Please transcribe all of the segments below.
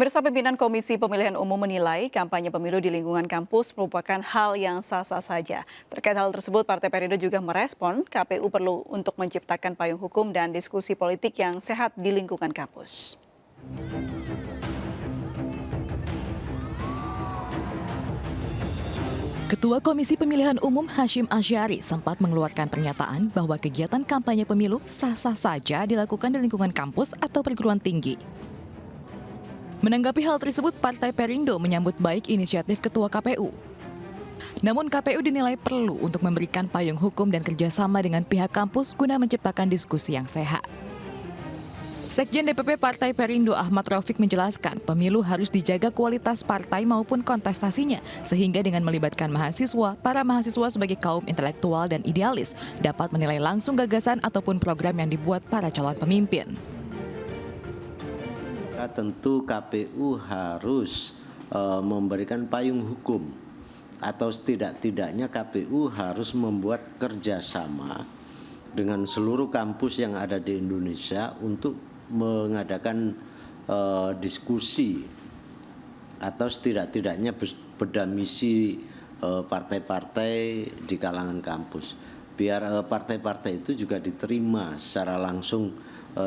Pemirsa, pimpinan Komisi Pemilihan Umum menilai kampanye pemilu di lingkungan kampus merupakan hal yang sah-sah saja. Terkait hal tersebut, Partai Perindo juga merespon KPU perlu untuk menciptakan payung hukum dan diskusi politik yang sehat di lingkungan kampus. Ketua Komisi Pemilihan Umum Hasyim Asyari sempat mengeluarkan pernyataan bahwa kegiatan kampanye pemilu sah-sah saja dilakukan di lingkungan kampus atau perguruan tinggi. Menanggapi hal tersebut, Partai Perindo menyambut baik inisiatif Ketua KPU. Namun KPU dinilai perlu untuk memberikan payung hukum dan kerjasama dengan pihak kampus guna menciptakan diskusi yang sehat. Sekjen DPP Partai Perindo Ahmad Raufik menjelaskan pemilu harus dijaga kualitas partai maupun kontestasinya, sehingga dengan melibatkan mahasiswa, para mahasiswa sebagai kaum intelektual dan idealis dapat menilai langsung gagasan ataupun program yang dibuat para calon pemimpin. Tentu KPU harus memberikan payung hukum atau setidak-tidaknya KPU harus membuat kerjasama dengan seluruh kampus yang ada di Indonesia untuk mengadakan diskusi atau setidak-tidaknya bedah misi partai-partai di kalangan kampus. Biar partai-partai itu juga diterima secara langsung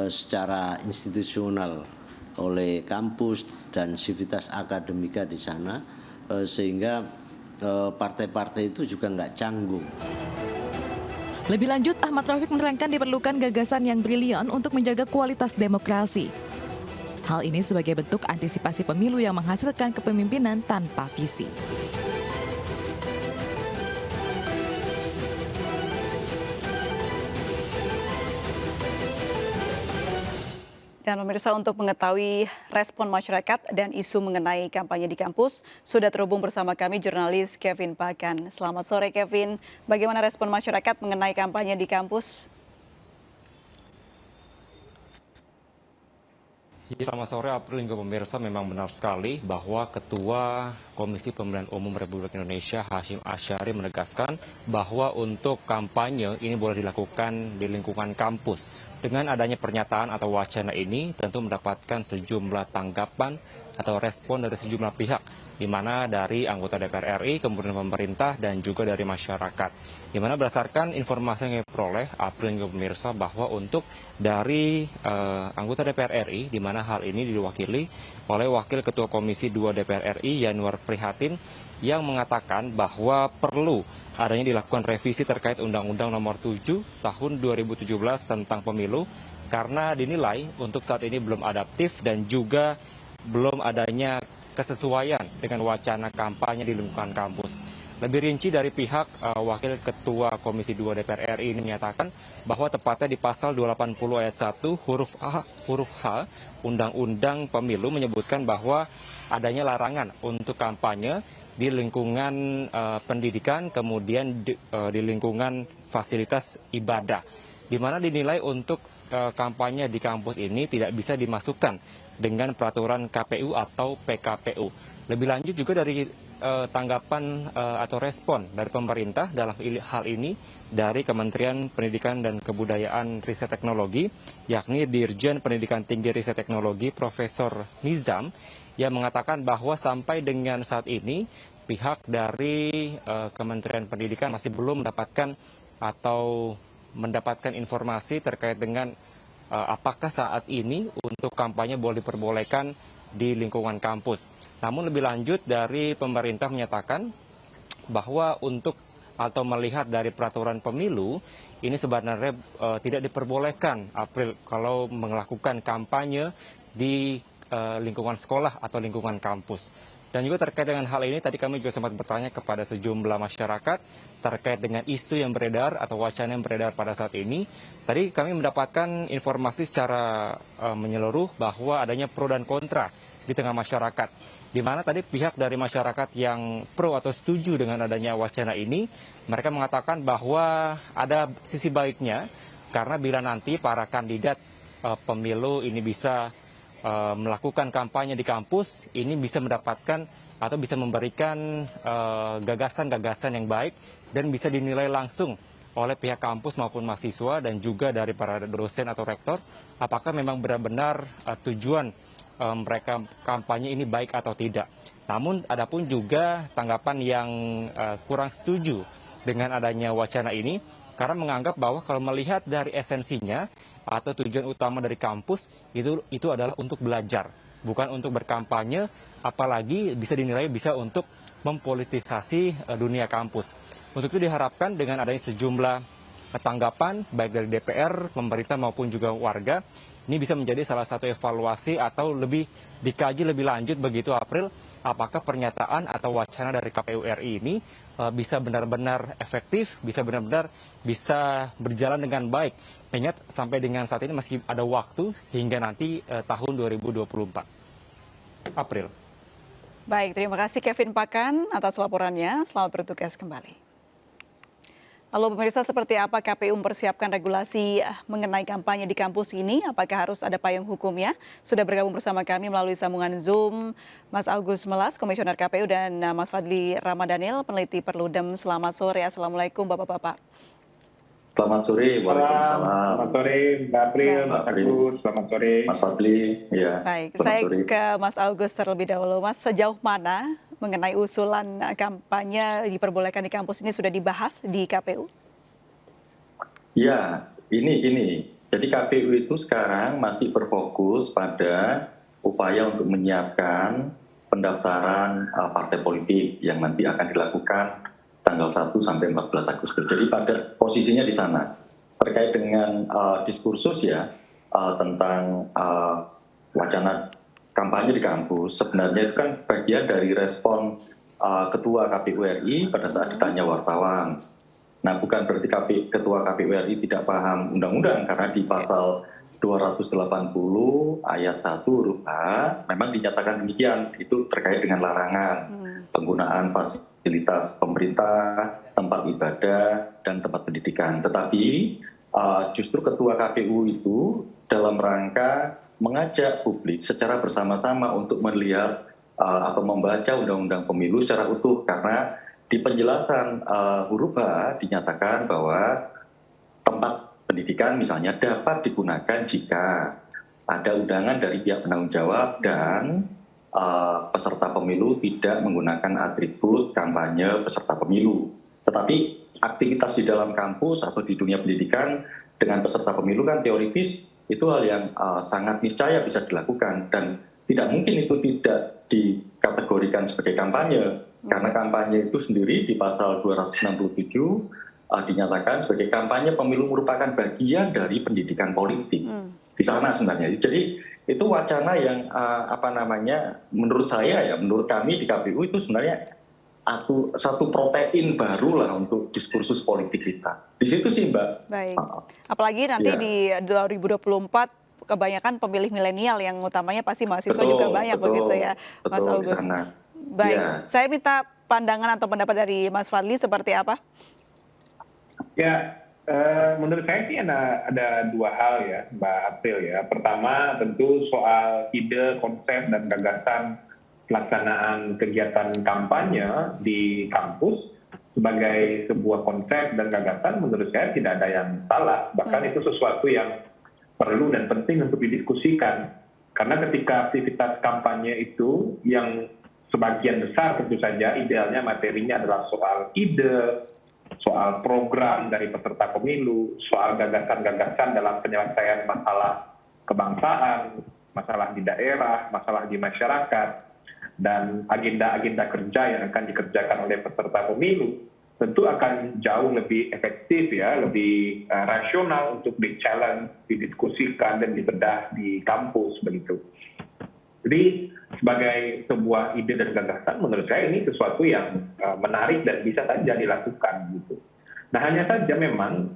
secara institusional oleh kampus dan sivitas akademika di sana, sehingga partai-partai itu juga nggak canggung. Lebih lanjut, Ahmad Raufik menerangkan diperlukan gagasan yang brilian untuk menjaga kualitas demokrasi. Hal ini sebagai bentuk antisipasi pemilu yang menghasilkan kepemimpinan tanpa visi. Dan pemirsa, untuk mengetahui respon masyarakat dan isu mengenai kampanye di kampus, sudah terhubung bersama kami jurnalis Kevin Pakan. Selamat sore Kevin, bagaimana respon masyarakat mengenai kampanye di kampus? Selamat sore April hingga pemirsa, memang benar sekali bahwa Ketua Komisi Pemilihan Umum Republik Indonesia Hasyim Asyari menegaskan bahwa untuk kampanye ini boleh dilakukan di lingkungan kampus. Dengan adanya pernyataan atau wacana ini tentu mendapatkan sejumlah tanggapan atau respon dari sejumlah pihak, di mana dari anggota DPR RI, kemudian pemerintah, dan juga dari masyarakat. Di mana berdasarkan informasi yang diperoleh April hingga pemirsa bahwa untuk dari anggota DPR RI, di mana hal ini diwakili oleh Wakil Ketua Komisi 2 DPR RI Yanuar Prihatin, yang mengatakan bahwa perlu adanya dilakukan revisi terkait Undang-Undang Nomor 7 Tahun 2017 tentang Pemilu, karena dinilai untuk saat ini belum adaptif dan juga belum adanya kesesuaian dengan wacana kampanye di lingkungan kampus. Lebih rinci dari pihak Wakil Ketua Komisi 2 DPR RI ini menyatakan bahwa tepatnya di pasal 280 ayat 1 huruf H Undang-Undang Pemilu menyebutkan bahwa adanya larangan untuk kampanye di lingkungan pendidikan, kemudian di lingkungan fasilitas ibadah, di mana dinilai untuk kampanye di kampus ini tidak bisa dimasukkan dengan peraturan KPU atau PKPU. Lebih lanjut juga dari tanggapan atau respon dari pemerintah dalam hal ini dari Kementerian Pendidikan dan Kebudayaan Riset Teknologi, yakni Dirjen Pendidikan Tinggi Riset Teknologi Profesor Nizam, yang mengatakan bahwa sampai dengan saat ini pihak dari Kementerian Pendidikan masih belum mendapatkan informasi terkait dengan apakah saat ini untuk kampanye boleh diperbolehkan di lingkungan kampus. Namun lebih lanjut dari pemerintah menyatakan bahwa untuk atau melihat dari peraturan pemilu ini sebenarnya tidak diperbolehkan April kalau melakukan kampanye di lingkungan sekolah atau lingkungan kampus. Dan juga terkait dengan hal ini, tadi kami juga sempat bertanya kepada sejumlah masyarakat terkait dengan isu yang beredar atau wacana yang beredar pada saat ini. Tadi kami mendapatkan informasi secara menyeluruh bahwa adanya pro dan kontra di tengah masyarakat. Di mana tadi pihak dari masyarakat yang pro atau setuju dengan adanya wacana ini, mereka mengatakan bahwa ada sisi baiknya, karena bila nanti para kandidat pemilu ini bisa melakukan kampanye di kampus, ini bisa mendapatkan atau bisa memberikan gagasan-gagasan yang baik dan bisa dinilai langsung oleh pihak kampus maupun mahasiswa dan juga dari para dosen atau rektor, apakah memang benar-benar tujuan mereka kampanye ini baik atau tidak. Namun adapun juga tanggapan yang kurang setuju dengan adanya wacana ini, karena menganggap bahwa kalau melihat dari esensinya atau tujuan utama dari kampus itu adalah untuk belajar, bukan untuk berkampanye, apalagi bisa dinilai bisa untuk mempolitisasi dunia kampus. Untuk itu diharapkan dengan adanya sejumlah tanggapan baik dari DPR, pemerintah maupun juga warga, ini bisa menjadi salah satu evaluasi atau lebih dikaji lebih lanjut begitu April, apakah pernyataan atau wacana dari KPU RI ini bisa benar-benar efektif, bisa berjalan dengan baik. Ingat sampai dengan saat ini masih ada waktu hingga nanti tahun 2024. April. Baik, terima kasih Kevin Pakan atas laporannya. Selamat bertugas kembali. Lalu pemirsa, seperti apa KPU mempersiapkan regulasi mengenai kampanye di kampus ini? Apakah harus ada payung hukumnya? Sudah bergabung bersama kami melalui sambungan Zoom Mas Agus Melas, Komisioner KPU, dan Mas Fadli Ramadhanil, peneliti Perludem. Selamat sore, Assalamualaikum Bapak-Bapak. Selamat sore, waalaikumsalam. Selamat sore, Mbak April, Mas Agus, selamat sore. Mas Fadli, ya. Baik, saya sore. ke Mas Agus terlebih dahulu. Mas, sejauh mana mengenai usulan kampanye diperbolehkan di kampus ini sudah dibahas di KPU? Ya, ini. Jadi KPU itu sekarang masih berfokus pada upaya untuk menyiapkan pendaftaran partai politik yang nanti akan dilakukan tanggal 1 sampai 14 Agustus. Jadi pada posisinya di sana. Terkait dengan diskursus ya tentang wacana kampanye di kampus, sebenarnya itu kan bagian dari respon Ketua KPU RI pada saat ditanya wartawan. Nah, bukan berarti Ketua KPU RI tidak paham undang-undang, karena di pasal 280 ayat 1 huruf H memang dinyatakan demikian, itu terkait dengan larangan penggunaan fasilitas pemerintah, tempat ibadah, dan tempat pendidikan. Tetapi justru Ketua KPU itu dalam rangka mengajak publik secara bersama-sama untuk melihat atau membaca undang-undang pemilu secara utuh, karena di penjelasan huruf H dinyatakan bahwa tempat pendidikan misalnya dapat digunakan jika ada undangan dari pihak penanggung jawab dan peserta pemilu tidak menggunakan atribut kampanye peserta pemilu. Tetapi aktivitas di dalam kampus atau di dunia pendidikan dengan peserta pemilu kan teoritis itu hal yang sangat niscaya bisa dilakukan, dan tidak mungkin itu tidak dikategorikan sebagai kampanye, karena kampanye itu sendiri di pasal 267 dinyatakan sebagai kampanye pemilu merupakan bagian dari pendidikan politik. Di sana sebenarnya. Jadi itu wacana yang menurut saya ya, menurut kami di KPU itu sebenarnya satu protein baru lah untuk diskursus politik kita. Di situ sih, Mbak. Baik. Apalagi nanti di 2024 kebanyakan pemilih milenial yang utamanya pasti mahasiswa juga banyak begitu ya, Mas Agus. Baik, saya minta pandangan atau pendapat dari Mas Fadli seperti apa? Ya, menurut saya sih ada dua hal ya, Mbak April ya. Pertama tentu soal ide, konsep, dan gagasan pelaksanaan kegiatan kampanye di kampus sebagai sebuah konsep dan gagasan, menurut saya tidak ada yang salah. Bahkan itu sesuatu yang perlu dan penting untuk didiskusikan. Karena ketika aktivitas kampanye itu yang sebagian besar tentu saja idealnya materinya adalah soal ide, soal program dari peserta pemilu, soal gagasan-gagasan dalam penyelesaian masalah kebangsaan, masalah di daerah, masalah di masyarakat, dan agenda-agenda kerja yang akan dikerjakan oleh peserta pemilu, tentu akan jauh lebih efektif ya, lebih rasional untuk di-challenge, didiskusikan, dan dibedah di kampus begitu. Jadi sebagai sebuah ide dan gagasan, menurut saya ini sesuatu yang menarik dan bisa saja dilakukan gitu. Nah, hanya saja memang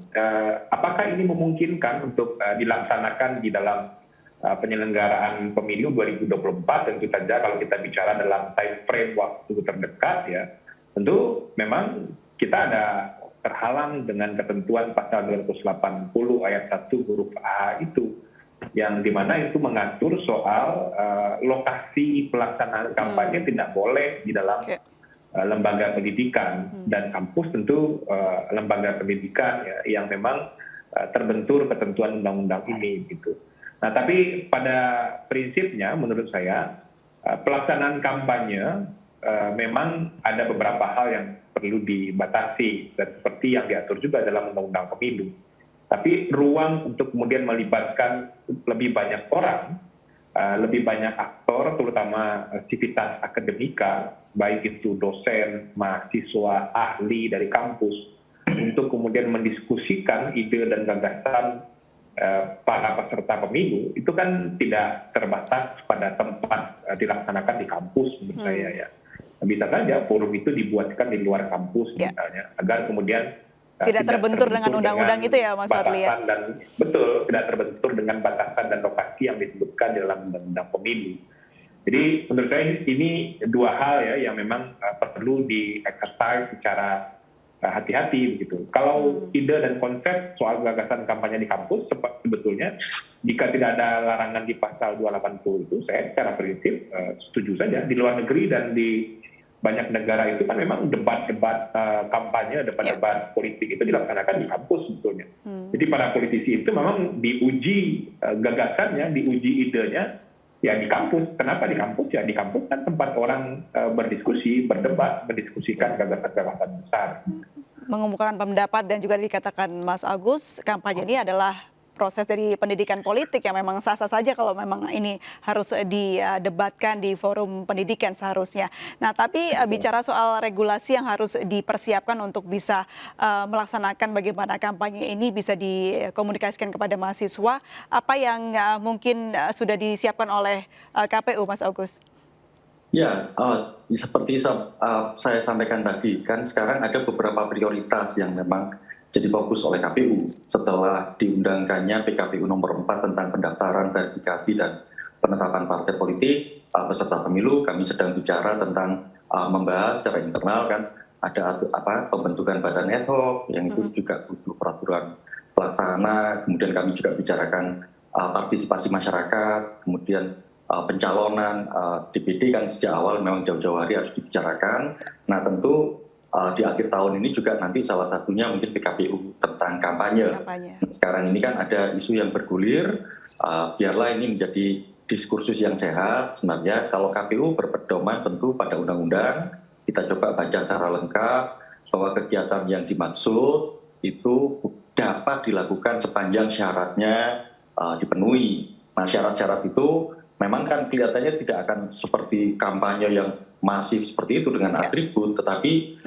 apakah ini memungkinkan untuk dilaksanakan di dalam penyelenggaraan pemilu 2024, tentu saja kalau kita bicara dalam time frame waktu terdekat ya, tentu memang kita ada terhalang dengan ketentuan pasal 280 ayat 1 huruf A itu, yang dimana itu mengatur soal lokasi pelaksanaan kampanye tidak boleh di dalam lembaga pendidikan, dan kampus tentu lembaga pendidikan ya, yang memang terbentur ketentuan undang-undang ini gitu. Nah, tapi pada prinsipnya menurut saya pelaksanaan kampanye memang ada beberapa hal yang perlu dibatasi dan seperti yang diatur juga dalam Undang-Undang Pemilu. Tapi ruang untuk kemudian melibatkan lebih banyak orang, lebih banyak aktor, terutama sivitas akademika, baik itu dosen, mahasiswa, ahli dari kampus, untuk kemudian mendiskusikan ide dan gagasan para peserta pemilu, itu kan tidak terbatas pada tempat dilaksanakan di kampus menurut saya ya. Bisa saja forum itu dibuatkan di luar kampus misalnya, agar kemudian tidak terbentur dengan undang-undang itu ya Mas Fadli ya? Betul, tidak terbentur dengan batasan dan lokasi yang disebutkan di dalam undang-undang pemilu. Jadi menurut saya ini dua hal ya yang memang perlu di-exercise secara hati-hati begitu. Kalau ide dan konsep soal gagasan kampanye di kampus sebetulnya jika tidak ada larangan di pasal 280 itu, saya secara prinsip setuju saja. Di luar negeri dan di banyak negara itu kan memang debat-debat kampanye, debat-debat politik itu dilaksanakan di kampus sebetulnya. Jadi para politisi itu memang diuji gagasannya, diuji idenya ya di kampus. Kenapa di kampus? Ya di kampus kan tempat orang berdiskusi, berdebat, mendiskusikan gagasan-gagasan besar. Mengumpulkan pendapat dan juga dikatakan Mas Agus, kampanye ini adalah proses dari pendidikan politik yang memang sah-sah saja kalau memang ini harus didebatkan di forum pendidikan seharusnya. Nah, tapi bicara soal regulasi yang harus dipersiapkan untuk bisa melaksanakan bagaimana kampanye ini bisa dikomunikasikan kepada mahasiswa, apa yang mungkin sudah disiapkan oleh KPU, Mas Agus? Ya, seperti saya sampaikan tadi, kan sekarang ada beberapa prioritas yang memang jadi fokus oleh KPU setelah diundangkannya PKPU nomor 4 tentang pendaftaran, verifikasi, dan penetapan partai politik peserta pemilu. Kami sedang bicara tentang membahas secara internal kan ada pembentukan badan ad hoc yang itu juga butuh peraturan pelaksana. Kemudian kami juga bicarakan partisipasi masyarakat, kemudian pencalonan DPD kan sejak awal memang jauh-jauh hari harus dibicarakan. Nah tentu di akhir tahun ini juga nanti salah satunya mungkin PKPU tentang kampanye. Sekarang ini kan ada isu yang bergulir, biarlah ini menjadi diskursus yang sehat. Sebenarnya kalau KPU berpedoman tentu pada undang-undang, kita coba baca secara lengkap bahwa kegiatan yang dimaksud itu dapat dilakukan sepanjang syaratnya dipenuhi. Nah syarat-syarat itu memang kan kelihatannya tidak akan seperti kampanye yang masif seperti itu dengan atribut, tetapi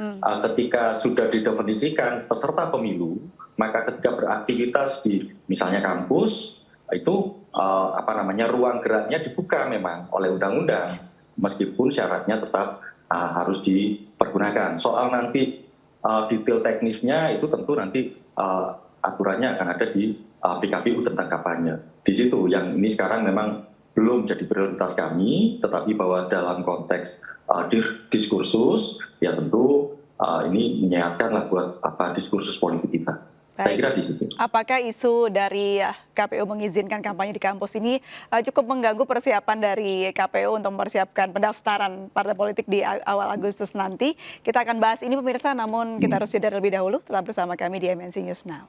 ketika sudah didefinisikan peserta pemilu, maka ketika beraktivitas di misalnya kampus itu ruang geraknya dibuka memang oleh undang-undang, meskipun syaratnya tetap harus dipergunakan. Soal nanti detail teknisnya itu tentu nanti aturannya akan ada di PKPU tentang kampanye. Di situ yang ini sekarang memang belum jadi prioritas kami, tetapi bahwa dalam konteks diskursus, ya tentu ini menyehatkanlah buat diskursus politik kita. Saya kira di situ. Apakah isu dari KPU mengizinkan kampanye di kampus ini cukup mengganggu persiapan dari KPU untuk mempersiapkan pendaftaran partai politik di awal Agustus nanti? Kita akan bahas ini pemirsa, namun kita harus jeda terlebih dahulu. Tetap bersama kami di MNC News Now.